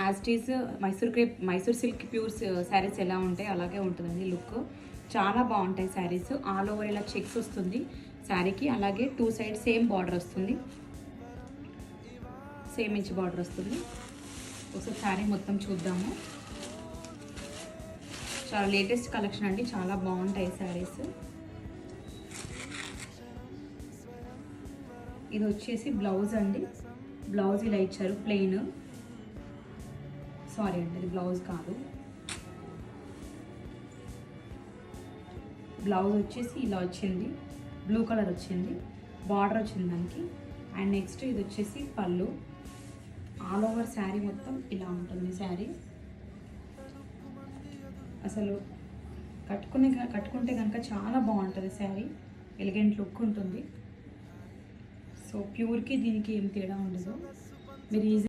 As it is Mysore silk pure saris ఎలా ఉంటాయి అలాగే ఉంటుందండి లుక్. చాలా బాగుంటాయి శారీస్. ఆల్ ఓవర్ ఇలా చెక్స్ వస్తుంది శారీకి. అలాగే 2 సైడ్ సేమ్ బార్డర్ వస్తుంది, సేమ్ ఇంచ్ బార్డర్ వస్తుంది. ఒకసారి శారీ మొత్తం చూద్దాము. చాలా లేటెస్ట్ కలెక్షన్ అండి, చాలా బాగుంటాయి శారీస్. ఇది వచ్చేసి బ్లౌజ్ అండి. బ్లౌజ్ ఇలా ఇచ్చారు ప్లెయిన్. సారీ అండి, ఇది బ్లౌజ్ కాదు. బ్లౌజ్ వచ్చేసి ఇలా వచ్చింది, బ్లూ కలర్ వచ్చింది, బార్డర్ వచ్చింది దానికి. అండ్ నెక్స్ట్ ఇది వచ్చేసి పళ్ళు. ఆల్ ఓవర్ శారీ మొత్తం ఇలా ఉంటుంది శారీ. అసలు కట్టుకుంటే కనుక చాలా బాగుంటుంది శారీ. ఎలిగెంట్ లుక్ ఉంటుంది. సో ప్యూర్కి దీనికి ఏం తేడా ఉండదు. మీరు ఈజీ